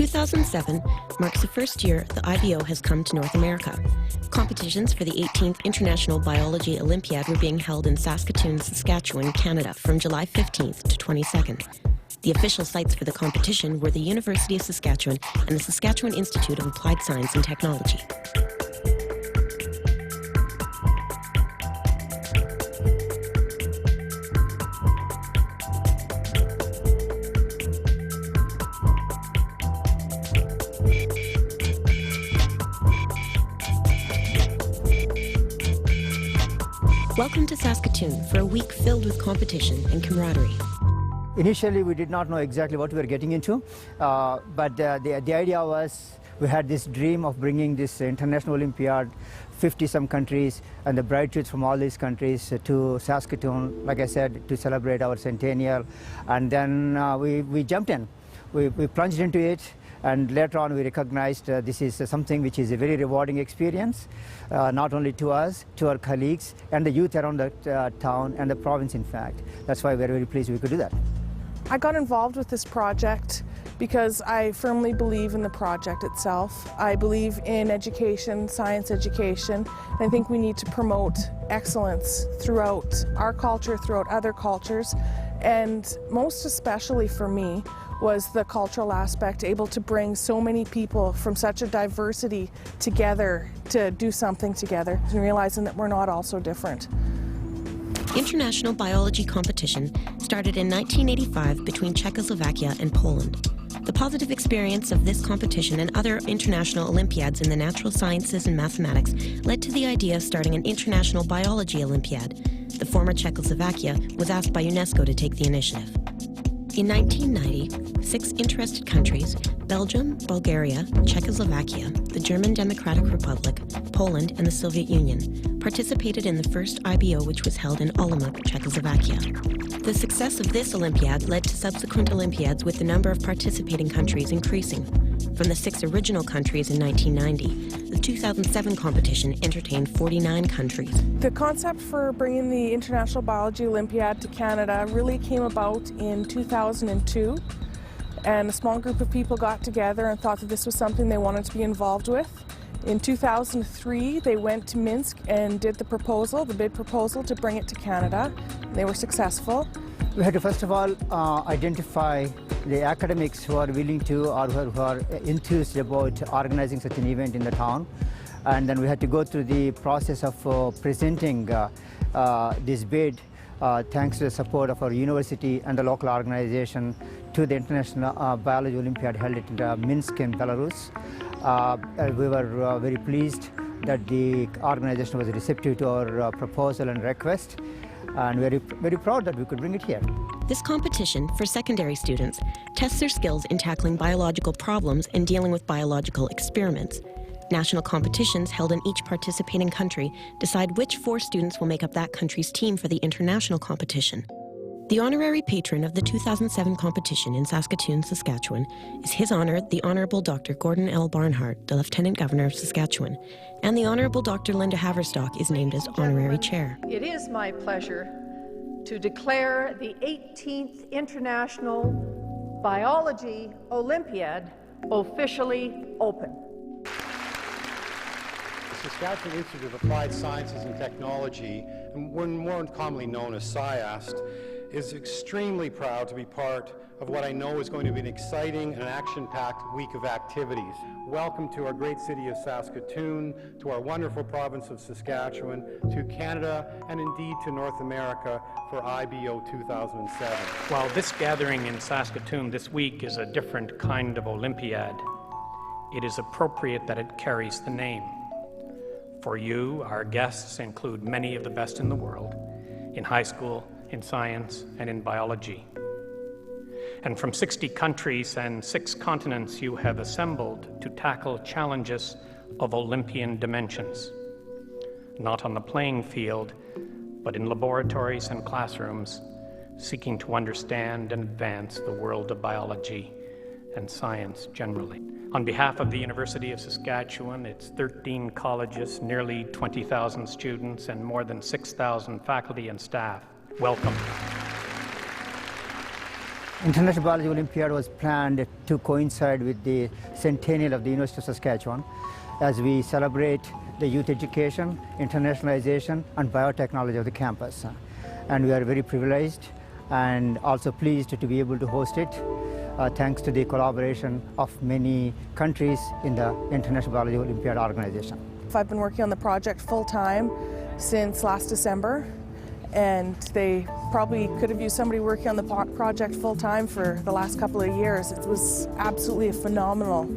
2007 marks the first year the IBO has come to North America. Competitions for the 18th International Biology Olympiad were being held in Saskatoon, Saskatchewan, Canada from July 15th to 22nd. The official sites for the competition were the University of Saskatchewan and the Saskatchewan Institute of Applied Science and Technology. Welcome to Saskatoon for a week filled with competition and camaraderie. Initially, we did not know exactly what we were getting into, but the idea was we had this dream of bringing this International Olympiad, 50-some countries, and the bright youths from all these countries to Saskatoon, like I said, to celebrate our centennial. And then we jumped in. We plunged into it. And later on, we recognized this is something which is a very rewarding experience, not only to us, to our colleagues, and the youth around the town and the province, in fact. That's why we're very pleased we could do that. I got involved with this project because I firmly believe in the project itself. I believe in education, science education, and I think we need to promote excellence throughout our culture, throughout other cultures, and most especially for me, was the cultural aspect, able to bring so many people from such a diversity together to do something together and realizing that we're not all so different. International biology competition started in 1985 between Czechoslovakia and Poland. The positive experience of this competition and other international Olympiads in the natural sciences and mathematics led to the idea of starting an International Biology Olympiad. The former Czechoslovakia was asked by UNESCO to take the initiative. In 1990, 6 interested countries, Belgium, Bulgaria, Czechoslovakia, the German Democratic Republic, Poland, and the Soviet Union, participated in the first IBO, which was held in Olympiad, Czechoslovakia. The success of this Olympiad led to subsequent Olympiads, with the number of participating countries increasing. From the 6 original countries in 1990, the 2007 competition entertained 49 countries. The concept for bringing the International Biology Olympiad to Canada really came about in 2002, and a small group of people got together and thought that this was something they wanted to be involved with. In 2003, they went to Minsk and did the bid proposal to bring it to Canada. They were successful. We had to first of all identify the academics who are willing to or who are enthused about organizing such an event in the town. And then we had to go through the process of presenting this bid, thanks to the support of our university and the local organization, to the International Biology Olympiad held in Minsk in Belarus. We were very pleased that the organization was receptive to our proposal and request, and very proud that we could bring it here. This competition for secondary students tests their skills in tackling biological problems and dealing with biological experiments. National competitions held in each participating country decide which 4 students will make up that country's team for the international competition. The honorary patron of the 2007 competition in Saskatoon, Saskatchewan, is His Honor, the Honorable Dr. Gordon L. Barnhart, the Lieutenant Governor of Saskatchewan, and the Honorable Dr. Linda Haverstock is named as Honorary Chair. It is my pleasure to declare the 18th International Biology Olympiad officially open. The Saskatchewan Institute of Applied Sciences and Technology, and more commonly known as SciAST, is extremely proud to be part of what I know is going to be an exciting and action-packed week of activities. Welcome to our great city of Saskatoon, to our wonderful province of Saskatchewan, to Canada, and indeed to North America for IBO 2007. While this gathering in Saskatoon this week is a different kind of Olympiad, it is appropriate that it carries the name. For you, our guests include many of the best in the world, in high school, in science, and in biology. And from 60 countries and 6 continents, you have assembled to tackle challenges of Olympian dimensions, not on the playing field, but in laboratories and classrooms, seeking to understand and advance the world of biology and science generally. On behalf of the University of Saskatchewan, its 13 colleges, nearly 20,000 students, and more than 6,000 faculty and staff, welcome. International Biology Olympiad was planned to coincide with the centennial of the University of Saskatchewan as we celebrate the youth education, internationalization, and biotechnology of the campus. And we are very privileged and also pleased to be able to host it, thanks to the collaboration of many countries in the International Biology Olympiad organization. I've been working on the project full-time since last December, and they probably could have used somebody working on the project full-time for the last couple of years. It was absolutely a phenomenal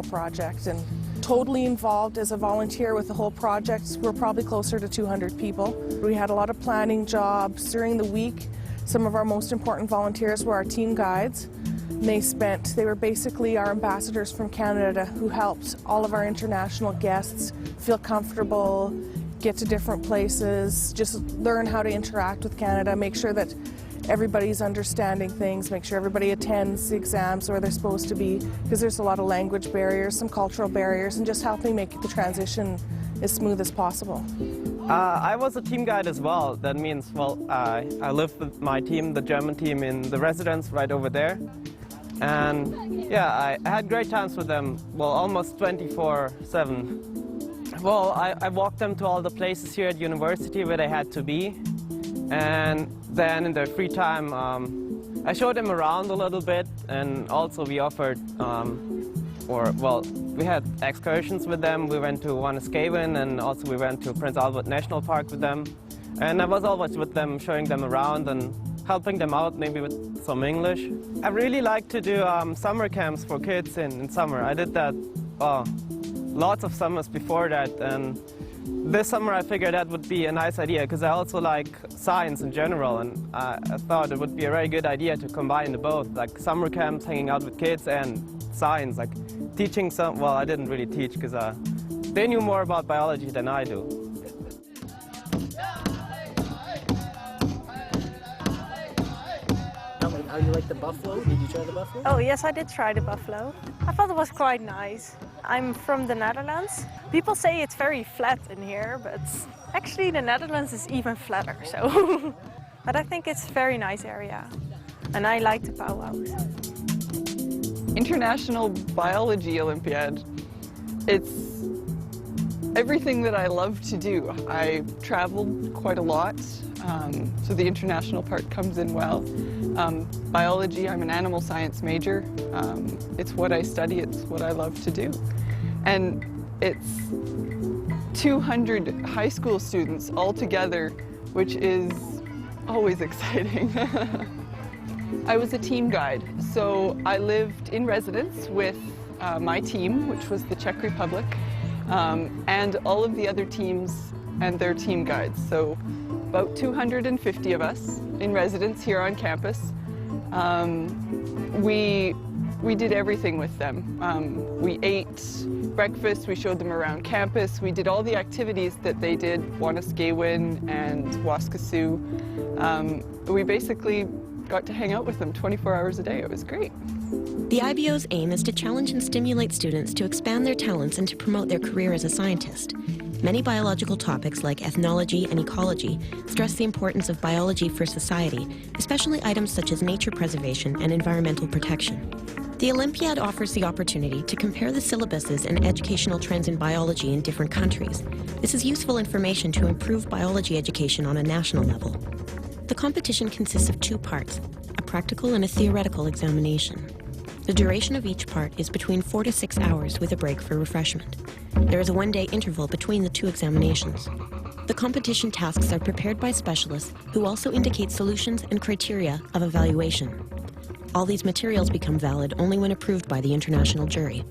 project, and totally involved as a volunteer with the whole project. We're probably closer to 200 people. We had a lot of planning jobs during the week. Some of our most important volunteers were our team guides. They were basically our ambassadors from Canada who helped all of our international guests feel comfortable, get to different places, just learn how to interact with Canada, make sure that everybody's understanding things, make sure everybody attends the exams where they're supposed to be, because there's a lot of language barriers, some cultural barriers, and just helping make the transition as smooth as possible. I was a team guide as well. That means, well, I lived with my team, the German team, in the residence right over there. And yeah, I had great times with them, well, almost 24/7. Well, I walked them to all the places here at university where they had to be. And then in their free time, I showed them around a little bit, and also we offered, we had excursions with them. We went to Wanuskewin, and also we went to Prince Albert National Park with them. And I was always with them, showing them around and helping them out, maybe with some English. I really like to do summer camps for kids in summer. I did that lots of summers before that, and this summer I figured that would be a nice idea because I also like science in general, and I thought it would be a very good idea to combine the both, like summer camps, hanging out with kids, and science, like teaching some. Well, I didn't really teach because they knew more about biology than I do. How do you like the buffalo? Did you try the buffalo? Oh yes, I did try the buffalo. I thought it was quite nice. I'm from the Netherlands. People say it's very flat in here, but actually the Netherlands is even flatter, so. But I think it's a very nice area, and I like the powwows. International Biology Olympiad. It's everything that I love to do. I traveled quite a lot, so the international part comes in well. Biology, I'm an animal science major. It's what I study, it's what I love to do. And it's 200 high school students all together, which is always exciting. I was a team guide, so I lived in residence with my team, which was the Czech Republic, and all of the other teams and their team guides. So about 250 of us in residence here on campus. We did everything with them. We ate breakfast, we showed them around campus, we did all the activities that they did, Wanuskewin and Waskesiu. We basically got to hang out with them 24 hours a day. It was great. The IBO's aim is to challenge and stimulate students to expand their talents and to promote their career as a scientist. Many biological topics like ethnology and ecology stress the importance of biology for society, especially items such as nature preservation and environmental protection. The Olympiad offers the opportunity to compare the syllabuses and educational trends in biology in different countries. This is useful information to improve biology education on a national level. The competition consists of two parts, a practical and a theoretical examination. The duration of each part is between 4 to 6 hours with a break for refreshment. There is a one-day interval between the two examinations. The competition tasks are prepared by specialists who also indicate solutions and criteria of evaluation. All these materials become valid only when approved by the international jury.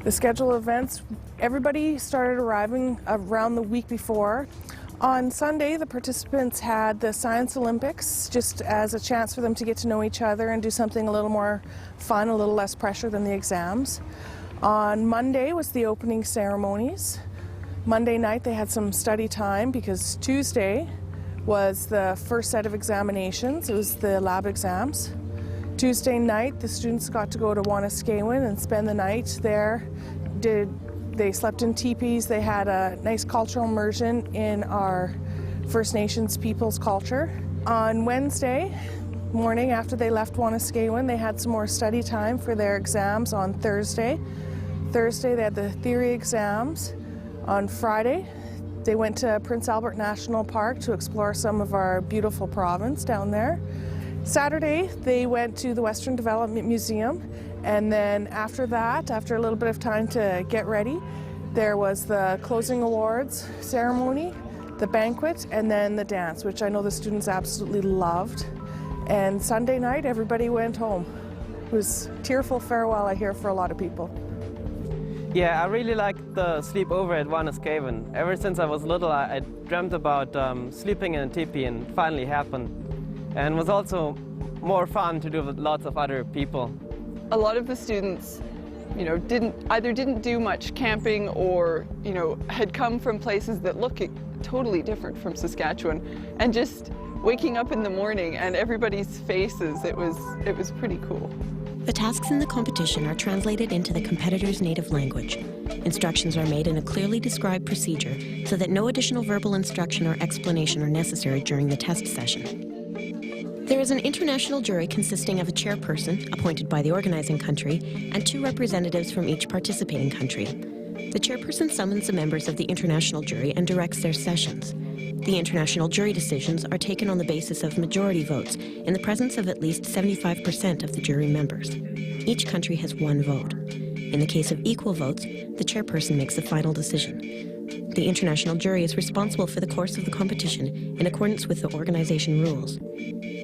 The schedule of events, everybody started arriving around the week before. On Sunday, the participants had the Science Olympics, just as a chance for them to get to know each other and do something a little more fun, a little less pressure than the exams. On Monday was the opening ceremonies. Monday night they had some study time because Tuesday was the first set of examinations. It was the lab exams. Tuesday night, the students got to go to Wanuskewin and spend the night there. They slept in teepees. They had a nice cultural immersion in our First Nations people's culture. On Wednesday, morning after they left Wanuskewin. They had some more study time for their exams on Thursday. Thursday they had the theory exams. On Friday they went to Prince Albert National Park to explore some of our beautiful province down there. Saturday they went to the Western Development Museum, and then after that, after a little bit of time to get ready, there was the closing awards ceremony, the banquet, and then the dance, which I know the students absolutely loved. And Sunday night, everybody went home. It was tearful farewell, I hear, for a lot of people. Yeah, I really liked the sleepover at Wanuskewin. Ever since I was little, I dreamt about sleeping in a teepee, and it finally happened. And it was also more fun to do with lots of other people. A lot of the students, didn't do much camping, or, had come from places that look totally different from Saskatchewan, and just waking up in the morning and everybody's faces, it was pretty cool. The tasks in the competition are translated into the competitor's native language. Instructions are made in a clearly described procedure so that no additional verbal instruction or explanation are necessary during the test session. There is an international jury consisting of a chairperson, appointed by the organizing country, and 2 representatives from each participating country. The chairperson summons the members of the international jury and directs their sessions. The international jury decisions are taken on the basis of majority votes in the presence of at least 75% of the jury members. Each country has 1 vote. In the case of equal votes, the chairperson makes the final decision. The international jury is responsible for the course of the competition in accordance with the organization rules.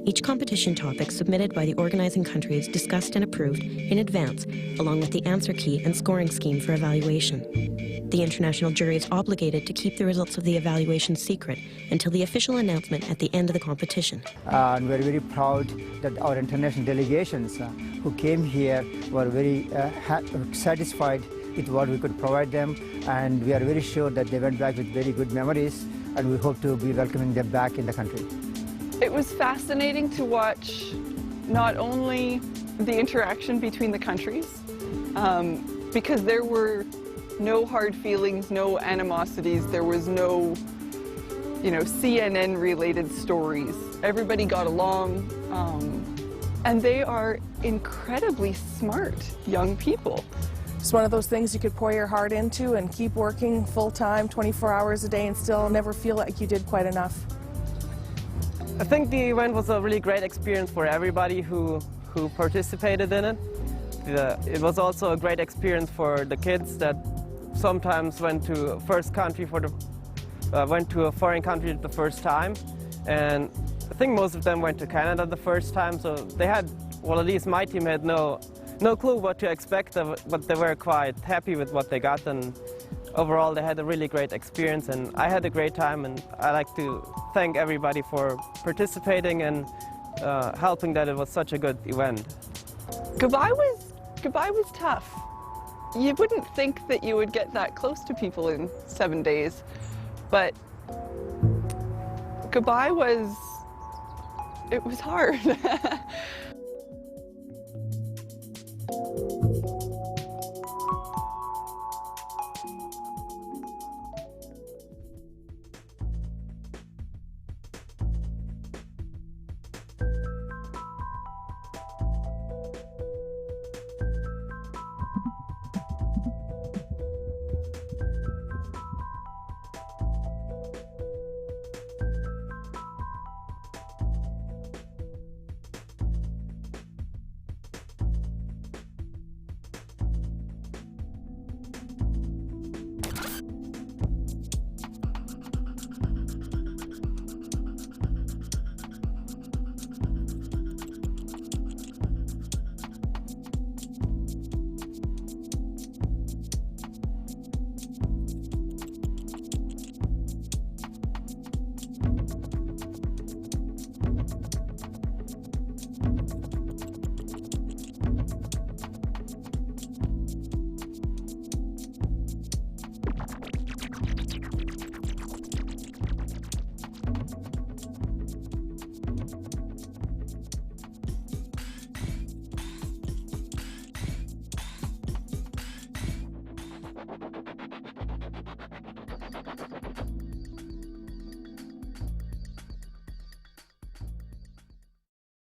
Each competition topic submitted by the organizing country is discussed and approved in advance, along with the answer key and scoring scheme for evaluation. The international jury is obligated to keep the results of the evaluation secret until the official announcement at the end of the competition. And we're very proud that our international delegations who came here were very satisfied with what we could provide them, and we are very sure that they went back with very good memories, and we hope to be welcoming them back in the country. It was fascinating to watch not only the interaction between the countries, because there were no hard feelings, no animosities, there was no, CNN-related stories. Everybody got along, and they are incredibly smart young people. It's one of those things you could pour your heart into and keep working full-time, 24 hours a day, and still never feel like you did quite enough. I think the event was a really great experience for everybody who participated in it. It was also a great experience for the kids that sometimes went to a foreign country the first time, and I think most of them went to Canada the first time. So they had, well, at least my team had no clue what to expect, but they were quite happy with what they got, and overall they had a really great experience, and I had a great time, and I like to thank everybody for participating and helping that it was such a good event. Goodbye was tough. You wouldn't think that you would get that close to people in 7 days, but goodbye was hard.